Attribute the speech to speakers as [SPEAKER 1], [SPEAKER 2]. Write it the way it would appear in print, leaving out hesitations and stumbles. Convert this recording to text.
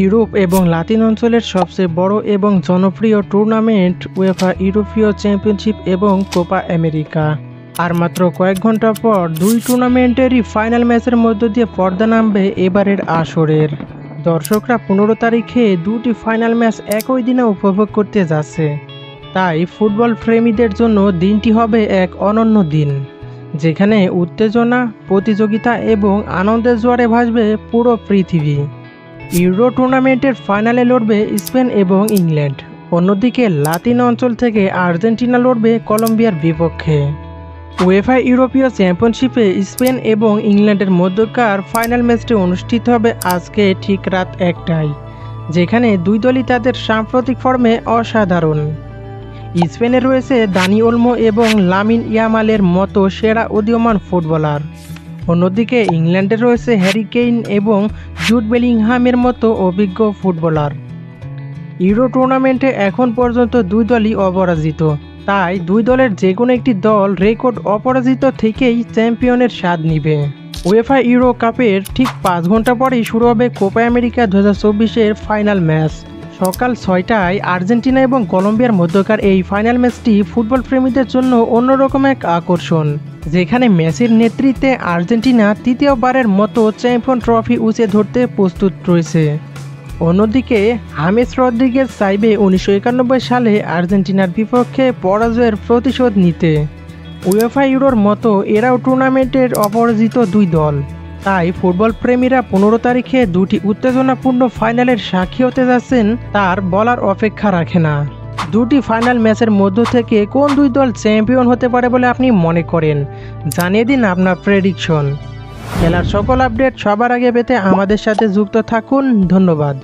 [SPEAKER 1] Europe এবং লাতিন অঞ্চলের সবচেয়ে বড় এবং জনপ্রিয় টুর্নামেন্ট উয়েফা ইউরোপীয় চ্যাম্পিয়নশিপ এবং কোপা আমেরিকা। আর মাত্র কয়েক ঘন্টা পর দুই টুর্নামেন্টেরই ফাইনাল ম্যাচের মধ্য দিয়ে পর্দা নামবে এবারের আসরের। দর্শকরা 15 তারিখে দুটি ফাইনাল ম্যাচ একই দিনে উপভোগ করতে যাচ্ছে। তাই ফুটবল প্রেমীদের জন্য দিনটি হবে এক অনন্য দিন, যেখানে উত্তেজনা, প্রতিযোগিতা এবং আনন্দের জোয়ারে ভাসবে পুরো পৃথিবী। ইউরো টুর্নামেন্টের ফাইনালে লড়বে স্পেন এবং ইংল্যান্ড। অন্যদিকে লাতিন অঞ্চল থেকে আর্জেন্টিনা লড়বে কলম্বিয়ার বিপক্ষে। উয়েফা ইউরোপীয় চ্যাম্পিয়নশিপে স্পেন এবং ইংল্যান্ডের মধ্যকার ফাইনাল ম্যাচটি অনুষ্ঠিত হবে আজকে ঠিক রাত 1টায়, যেখানে দুই দলই তাদের সাম্প্রতিক ফর্মে অসাধারণ। স্পেনে রয়েছে দানি ওলমো এবং লামিন ইয়ামালের মতো সেরা উদীয়মান ফুটবলার। অন্যদিকে ইংল্যান্ডে রয়েছে হ্যারি কেইন এবং জুড বেলিংহামের মতো অভিজ্ঞ ফুটবলার। ইউরো টুর্নামেন্টে এখন পর্যন্ত দুই দলই অপরাজিত, তাই দুই দলের যে কোনো একটি দল রেকর্ড অপরাজিত থেকেই চ্যাম্পিয়নের স্বাদ নিবে। উয়েফা ইউরো কাপের ঠিক 5 ঘন্টা পরেই শুরু হবে কোপা আমেরিকা 2024-এর ফাইনাল ম্যাচ। সকাল 6টায় আর্জেন্টিনা এবং কলম্বিয়ার মধ্যকার এই ফাইনাল ম্যাচটি ফুটবল প্রেমীদের জন্য অন্যরকম এক আকর্ষণ, যেখানে মেসির নেতৃত্বে আর্জেন্টিনা তৃতীয়বারের মতো চ্যাম্পিয়ন ট্রফি উঁচে ধরতে প্রস্তুত রয়েছে। অন্যদিকে হামেস রদ্রিগেজ চাইবে 1991 সালে আর্জেন্টিনার বিপক্ষে পরাজয়ের প্রতিশোধ নিতে। উয়েফা ইউরোর মতো এরাও টুর্নামেন্টের অপরাজিত দুই দল, তাই ফুটবল প্রেমীরা 15 তারিখে দুটি উত্তেজনাপূর্ণ ফাইনালের সাক্ষী হতে যাচ্ছেন তার বলার অপেক্ষা রাখে না। দুটি ফাইনাল ম্যাচের মধ্য থেকে কোন দুই দল চ্যাম্পিয়ন হতে পারে বলে আপনি মনে করেন? জানিয়ে দিন আপনার প্রেডিকশন। খেলার সকল আপডেট সবার আগে পেতে আমাদের সাথে যুক্ত থাকুন। ধন্যবাদ।